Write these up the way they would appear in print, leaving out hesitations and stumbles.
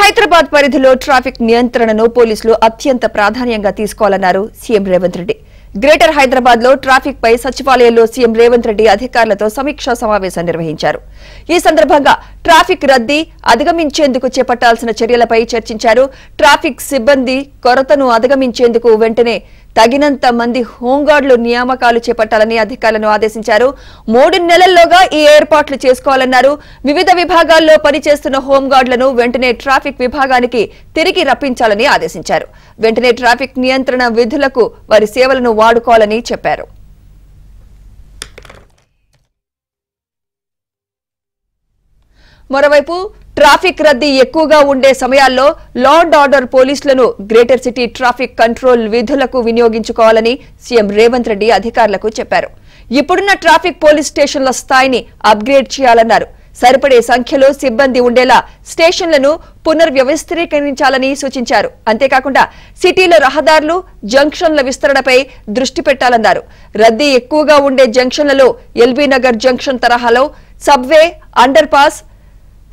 హైదరాబాద్ పరిధిలో ట్రాఫిక్ నియంత్రణను పోలీసులు అత్యంత ప్రాధాన్యంగా తీసుకోవాలన్నారు సీఎం రేవంత్ రెడ్డి. గ్రేటర్ హైదరాబాద్ లో ట్రాఫిక్ పై సచివాలయంలో సీఎం రేవంత్ రెడ్డి అధికారులతో సమీక్షా సమావేశం నిర్వహించారు. ఈ సందర్భంగా ట్రాఫిక్ రద్దీ అధిగమించేందుకు చేపట్టాల్సిన చర్యలపై చర్చించారు. ట్రాఫిక్ సిబ్బంది కొరతను అధిగమించేందుకు వెంటనే తగినంత మంది హోంగార్డులు నియామకాలు చేపట్టాలని అధికారులను ఆదేశించారు. 3 నెలల్లోగా ఈ ఏర్పాట్లు చేసుకోవాలన్నారు. వివిధ విభాగాల్లో పనిచేస్తున్న హోంగార్డులను వెంటనే ట్రాఫిక్ విభాగానికి తిరిగి రప్పించాలని ఆదేశించారు. వెంటనే ట్రాఫిక్ నియంత్రణ విధులకు వారి సేవలను వాడుకోవాలని చెప్పారు. మరోవైపు ట్రాఫిక్ రద్దీ ఎక్కువగా ఉండే సమయాల్లో లా అండ్ ఆర్డర్ పోలీసులను గ్రేటర్ సిటీ ట్రాఫిక్ కంట్రోల్ విధులకు వినియోగించుకోవాలని సీఎం రేవంత్ రెడ్డి అధికారులకు చెప్పారు. ఇప్పుడున్న ట్రాఫిక్ పోలీస్ స్టేషన్ల స్థాయిని అప్గ్రేడ్ చేయాలన్నారు. సరిపడే సంఖ్యలో సిబ్బంది ఉండేలా స్టేషన్లను పునర్వ్యవస్థీకరించాలని సూచించారు. అంతేకాకుండా సిటీలో రహదారులు జంక్షన్ల విస్తరణపై దృష్టి పెట్టాలన్నారు. రద్దీ ఎక్కువగా ఉండే జంక్షన్లలో ఎల్బీ నగర్ జంక్షన్ తరహాలో సబ్వే, అండర్ పాస్,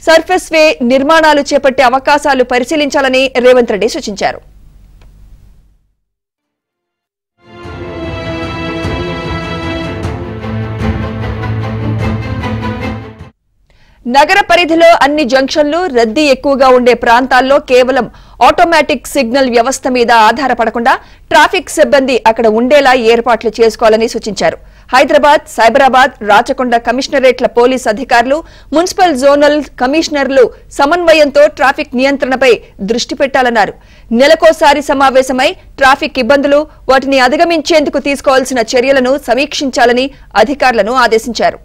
సర్ఫేస్ వే నిర్మాణాలు చేపట్టే అవకాశాలు పరిశీలించాలని రేవంత్ రెడ్డి సూచించారు. నగర పరిధిలో అన్ని జంక్షన్లు రద్దీ ఎక్కువగా ఉండే ప్రాంతాల్లో కేవలం ఆటోమేటిక్ సిగ్నల్ వ్యవస్థ మీద ఆధారపడకుండా ట్రాఫిక్ సిబ్బంది అక్కడ ఉండేలా ఏర్పాట్లు చేసుకోవాలని సూచించారు. హైదరాబాద్, సైబరాబాద్, రాచకొండ కమిషనరేట్ల పోలీస్ అధికారులు, మున్సిపల్ జోనల్ కమిషనర్లు సమన్వయంతో ట్రాఫిక్ నియంత్రణపై దృష్టి పెట్టాలన్నారు. నెలకోసారి సమావేశమై ట్రాఫిక్ ఇబ్బందులు, వాటిని అధిగమించేందుకు తీసుకోవాల్సిన చర్యలను సమీక్షించాలని అధికారులను ఆదేశించారు.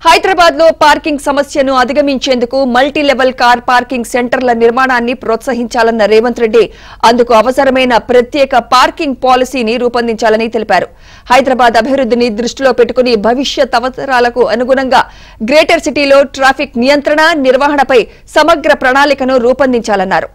హైదరాబాద్ లో పార్కింగ్ సమస్యను అధిగమించేందుకు మల్టీలెవెల్ కార్ పార్కింగ్ సెంటర్ల నిర్మాణాన్ని ప్రోత్సహించాలన్న రేవంత్ రెడ్డి అందుకు అవసరమైన ప్రత్యేక పార్కింగ్ పాలసీని రూపొందించాలని తెలిపారు. హైదరాబాద్ అభివృద్ధిని దృష్టిలో పెట్టుకుని భవిష్యత్ అవసరాలకు అనుగుణంగా గ్రేటర్ సిటీలో ట్రాఫిక్ నియంత్రణ, నిర్వహణపై సమగ్ర ప్రణాళికను రూపొందించాలన్నారు.